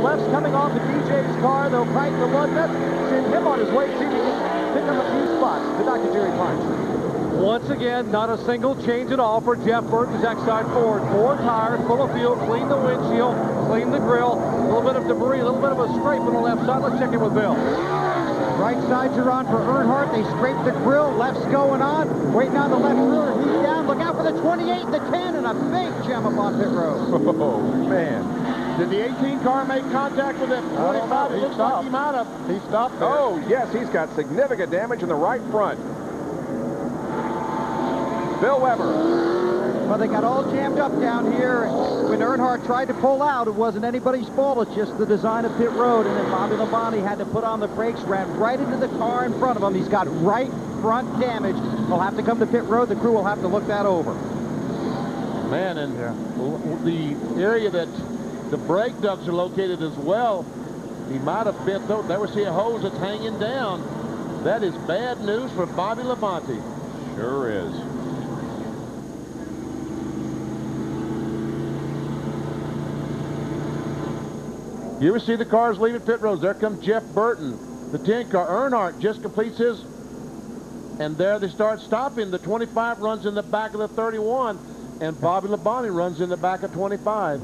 lefts coming off of DJ's car. They'll tighten the lug nut, send him on his way to pick up a few spots. The Dr. Jerry Punch. Once again, not a single change at all for Jeff Burton's X-Side Ford. 4 tires, full of fuel, clean the windshield, clean the grill. A little bit of debris, a little bit of a scrape on the left side. Let's check in with Bill. Right sides are on for Earnhardt. They scrape the grill. Left's going on. Waiting on the left rear. He's down. Look out for the 28, the 10, and a big gem up on pit road. Oh, man. Did the 18 car make contact with it? 25? It looks like he might have. He stopped there. Oh, yes, he's got significant damage in the right front. Bill Weber. Well, they got all jammed up down here. When Earnhardt tried to pull out, it wasn't anybody's fault. It's just the design of pit road. And then Bobby Labonte had to put on the brakes, ran right into the car in front of him. He's got right front damage. He'll have to come to pit road. The crew will have to look that over. Man, and the area that the brake ducts are located as well, he might have bent those. There we see a hose that's hanging down. That is bad news for Bobby Labonte. Sure is. You ever see the cars leaving pit roads? There comes Jeff Burton, the 10 car. Earnhardt just completes his, and there they start stopping. The 25 runs in the back of the 31, and Bobby Labonte runs in the back of 25.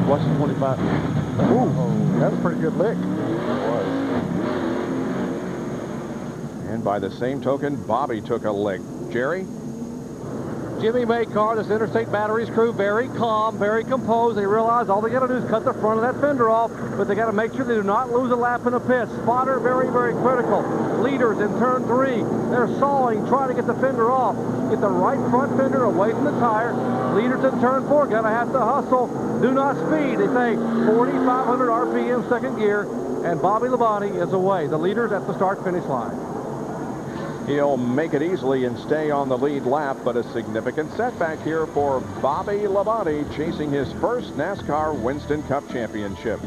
What's the 25? Ooh, that was a pretty good lick. That was. And by the same token, Bobby took a lick. Jerry? Jimmy Maycar, this Interstate Batteries crew, very calm, very composed. They realize all they got to do is cut the front of that fender off, but they got to make sure they do not lose a lap in the pit. Spotter, very, very critical. Leaders in turn 3, they're sawing, trying to get the fender off. Get the right front fender away from the tire. Leaders in turn 4, got to have to hustle. Do not speed. They say 4,500 RPM second gear, and Bobby Labonte is away. The leaders at the start-finish line. He'll make it easily and stay on the lead lap, but a significant setback here for Bobby Labonte, chasing his first NASCAR Winston Cup championship.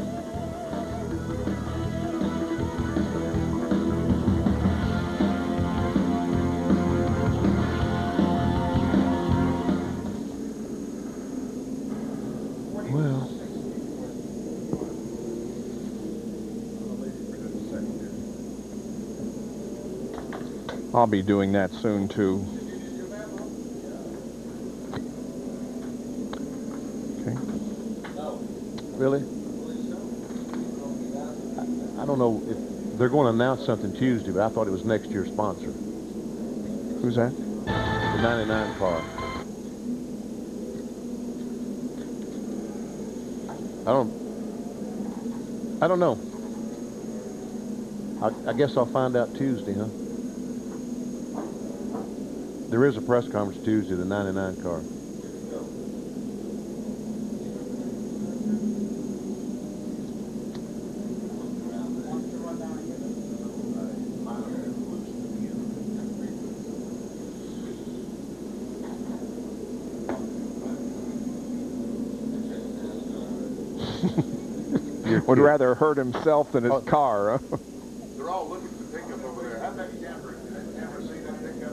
Well, I'll be doing that soon, too. Okay. really? I don't know if they're going to announce something Tuesday, but I thought it was next year's sponsor. Who's that? The 99 car. I don't know. I guess I'll find out Tuesday, huh? There is a press conference Tuesday, the 99 car. Would rather hurt himself than his car, huh? They're all looking at the pickup over there. How about you camera see that pickup?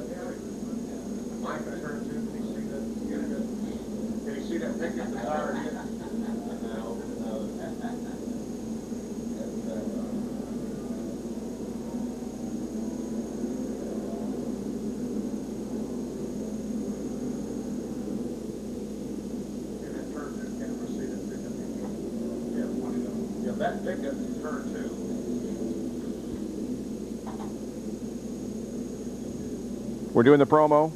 Mike, I turned to, can you see that? Can you see that pickup that's already in? That pickup is turn 2. We're doing the promo.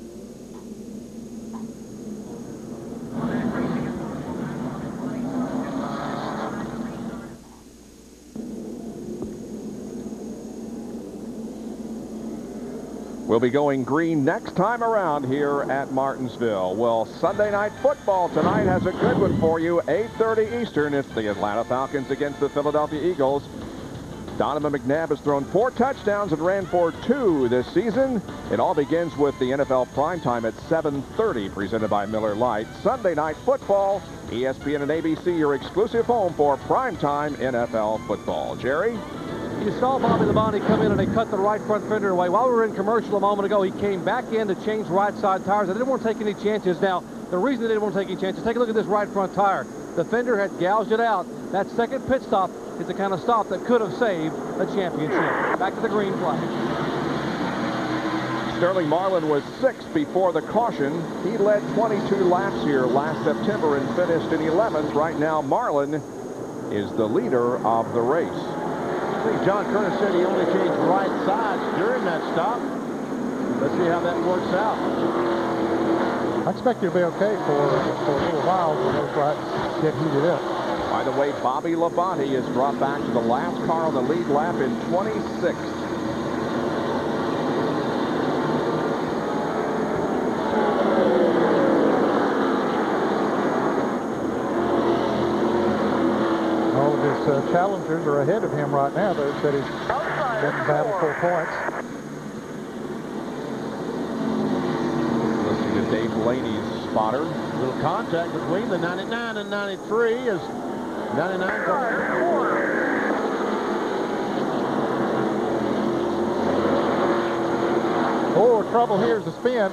We'll be going green next time around here at Martinsville. Well, Sunday Night Football tonight has a good one for you. 8:30 Eastern. It's the Atlanta Falcons against the Philadelphia Eagles. Donovan McNabb has thrown 4 touchdowns and ran for 2 this season. It all begins with the NFL Primetime at 7:30, presented by Miller Lite. Sunday Night Football, ESPN and ABC, your exclusive home for primetime NFL football. Jerry? You saw Bobby Labonte come in and they cut the right front fender away. While we were in commercial a moment ago, he came back in to change right side tires. I didn't want to take any chances. Now, the reason they didn't want to take any chances, take a look at this right front tire. The fender had gouged it out. That second pit stop is the kind of stop that could have saved a championship. Back to the green flag. Sterling Marlin was 6th before the caution. He led 22 laps here last September and finished in 11th. Right now, Marlin is the leader of the race. I think John Curtis said he only changed right sides during that stop. Let's see how that works out. I expect you'll be okay for a little while when those lights get heated up. By the way, Bobby Labonte is brought back to the last car on the lead lap in 26th. All of his challengers are ahead of him right now. They said he's getting battle for points. Listening to Dave Blaney's spotter. A little contact between the 99 and 93 as 99 going. Oh, trouble here is the spin.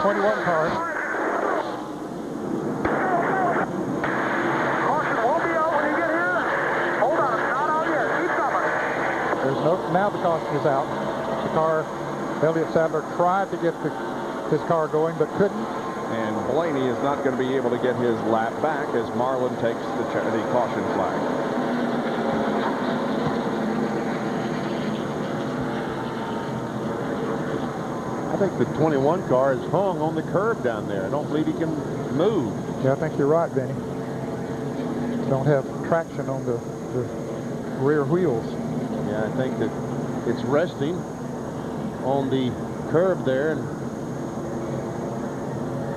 21 car. Now the caution is out. The car, Elliott Sadler tried to get his car going, but couldn't. And Blaney is not going to be able to get his lap back as Marlin takes the caution flag. I think the 21 car is hung on the curb down there. I don't believe he can move. Yeah, I think you're right, Benny. Don't have traction on the rear wheels. Yeah, I think that it's resting on the curb there. And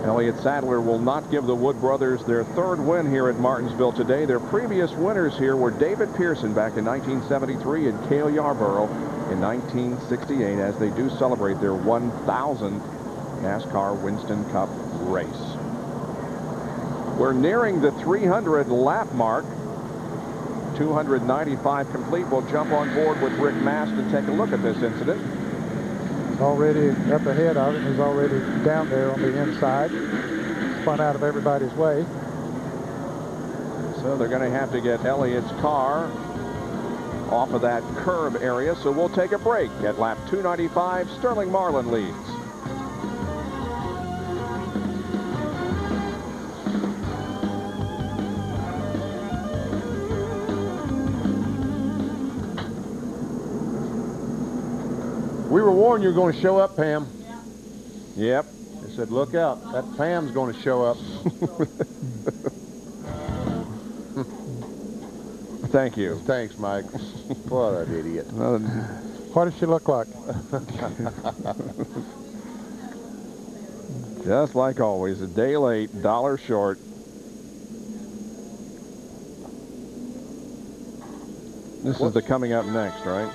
Elliott Sadler will not give the Wood brothers their 3rd win here at Martinsville today. Their previous winners here were David Pearson back in 1973 and Cale Yarborough in 1968 as they do celebrate their 1,000th NASCAR Winston Cup race. We're nearing the 300 lap mark. 295 complete. We'll jump on board with Rick Mast and take a look at this incident. Already up ahead of him. He's already down there on the inside. Spun out of everybody's way. So they're going to have to get Elliott's car off of that curb area. So we'll take a break. At lap 295, Sterling Marlin leads. we were warned you were going to show up, Pam. Yep. They said, look out, that Pam's going to show up. Thank you. Thanks, Mike. What an idiot. What does she look like? Just like always, a day late, $1 short. This is the coming up next, right?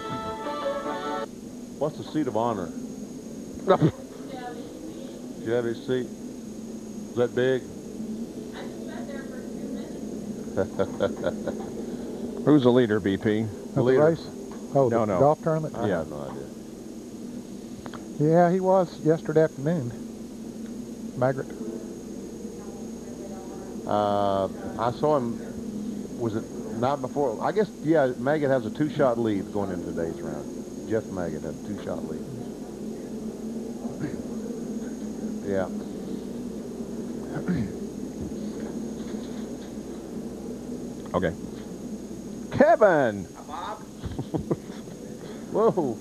What's the seat of honor? Do you have his seat? Is that big? I just sat there for 2 minutes. Who's the leader, BP? The race? Oh, No, the no. golf tournament? I have no idea. Yeah, he was yesterday afternoon. Maggart. I saw him, was it not before? I guess, yeah, Maggott has a 2-shot lead going into today's round. Jeff Maggott had a 2-shot lead. Yeah. Okay. Kevin! Bob? Whoa.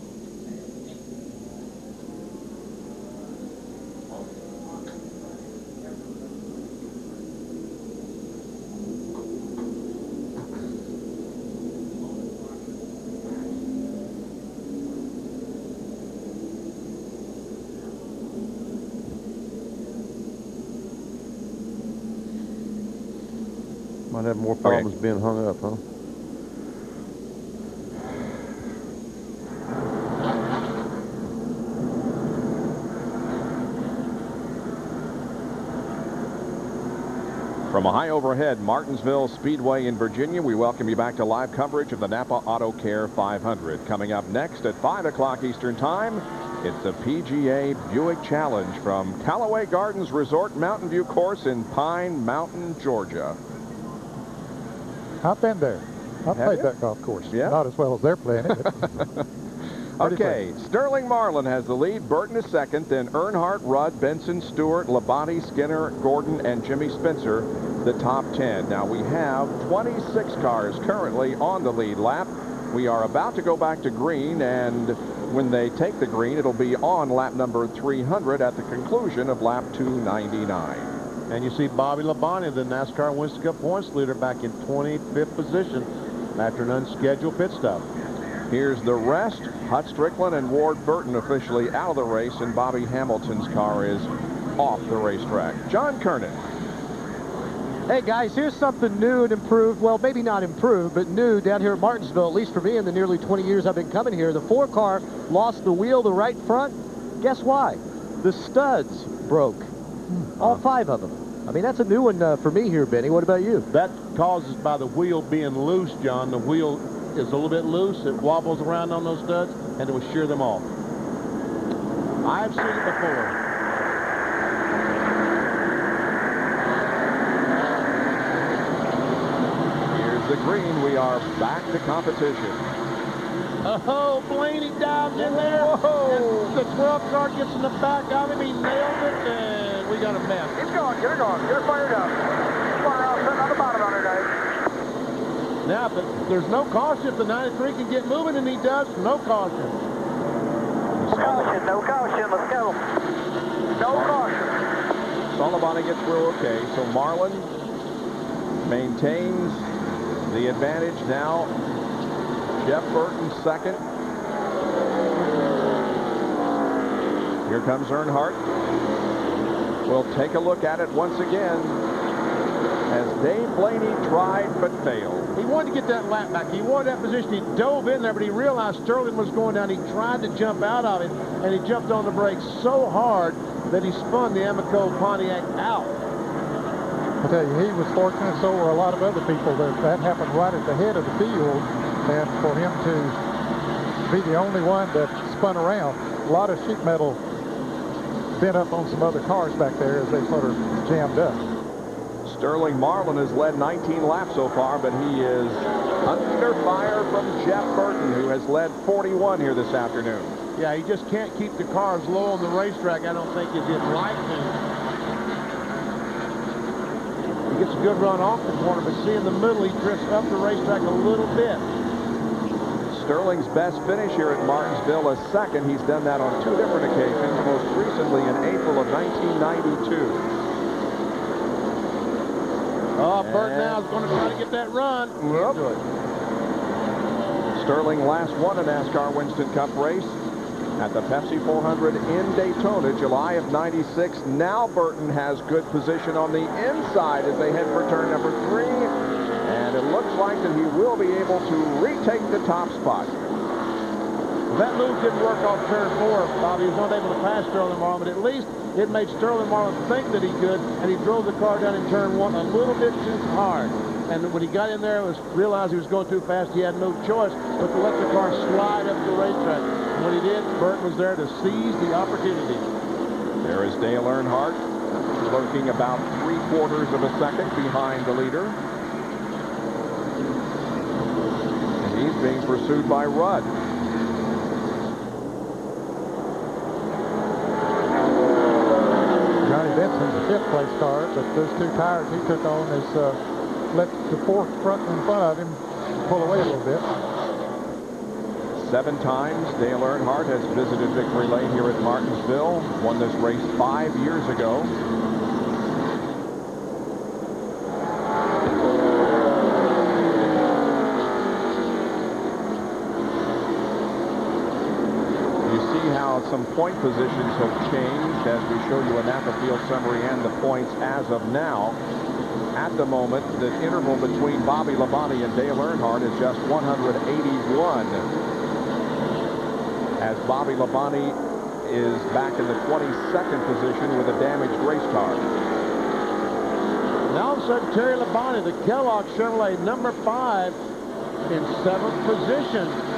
Might have more problems being hung up, huh? From a high overhead Martinsville Speedway in Virginia, we welcome you back to live coverage of the NAPA AutoCare 500. Coming up next at 5 o'clock Eastern Time, it's the PGA Buick Challenge from Callaway Gardens Resort Mountain View Course in Pine Mountain, Georgia. I've been there. I've played that golf course. Yeah? Not as well as they're playing it. But Okay, Sterling Marlin has the lead. Burton is second. Then Earnhardt, Rudd, Benson, Stewart, Labonte, Skinner, Gordon, and Jimmy Spencer, the top 10. Now we have 26 cars currently on the lead lap. We are about to go back to green, and when they take the green, it'll be on lap number 300 at the conclusion of lap 299. And you see Bobby Labonte, the NASCAR Winston Cup points leader, back in 25th position after an unscheduled pit stop. Here's the rest. Hut Strickland and Ward Burton officially out of the race, and Bobby Hamilton's car is off the racetrack. John Kernan. Hey guys, here's something new and improved. Well, maybe not improved, but new down here at Martinsville, at least for me in the nearly 20 years I've been coming here. The 4-car lost the wheel, the right front. Guess why? The studs broke. All 5 of them. I mean, that's a new one for me here, Benny. What about you? That causes by the wheel being loose, John. The wheel is a little bit loose. It wobbles around on those studs, and it will shear them off. I've seen it before. Here's the green. We are back to competition. Oh, Blaney dives in there. Whoa. The 12 car gets in the back of him. He nailed it, and we got a mess. Keep going. Get her going. Get her fired up. Fire out, sitting on the bottom on her, guys. Now, but there's no caution if the 93 can get moving, and he does. No caution. Caution, no caution. Let's go. No caution. Labonte gets through okay. So Marlin maintains the advantage now. Jeff Burton second. Here comes Earnhardt. We'll take a look at it once again as Dave Blaney tried but failed. He wanted to get that lap back. He wanted that position. He dove in there, but he realized Sterling was going down. He tried to jump out of it, and he jumped on the brakes so hard that he spun the Amoco Pontiac out. I tell you, he was fortunate, so were a lot of other people. That happened right at the head of the field, and for him to be the only one that spun around, a lot of sheet metal bent up on some other cars back there as they sort of jammed up. Sterling Marlin has led 19 laps so far, but he is under fire from Jeff Burton, who has led 41 here this afternoon. Yeah, he just can't keep the cars low on the racetrack, I don't think, as he'd like to. He gets a good run off the corner, but see in the middle, he drifts up the racetrack a little bit. Sterling's best finish here at Martinsville is second. He's done that on 2 different occasions, most recently in April of 1992. Oh, Burton now is going to try to get that run. Yep. Sterling last won a NASCAR Winston Cup race at the Pepsi 400 in Daytona, July of '96. Now Burton has good position on the inside as they head for turn number 3. And it looks like that he will be able to retake the top spot. Well, that move didn't work off turn 4, Bobby. He was not able to pass Sterling Marlin, but at least it made Sterling Marlin think that he could, and he drove the car down in turn 1 a little bit too hard. And when he got in there, realized he was going too fast. He had no choice but to let the car slide up the racetrack. And when he did, Burton was there to seize the opportunity. There is Dale Earnhardt, lurking about 3/4 of a second behind the leader. And he's being pursued by Rudd. Benson's a 5th place car, but those 2 tires he took on is let the 4th front in front of him pull away a little bit. 7 times Dale Earnhardt has visited Victory Lane here at Martinsville. Won this race 5 years ago. Some point positions have changed as we show you a NAPA field summary and the points as of now. At the moment, the interval between Bobby Labonte and Dale Earnhardt is just 181. As Bobby Labonte is back in the 22nd position with a damaged race car. Now all of a sudden, Terry Labonte, the Kellogg Chevrolet number 5, in 7th position.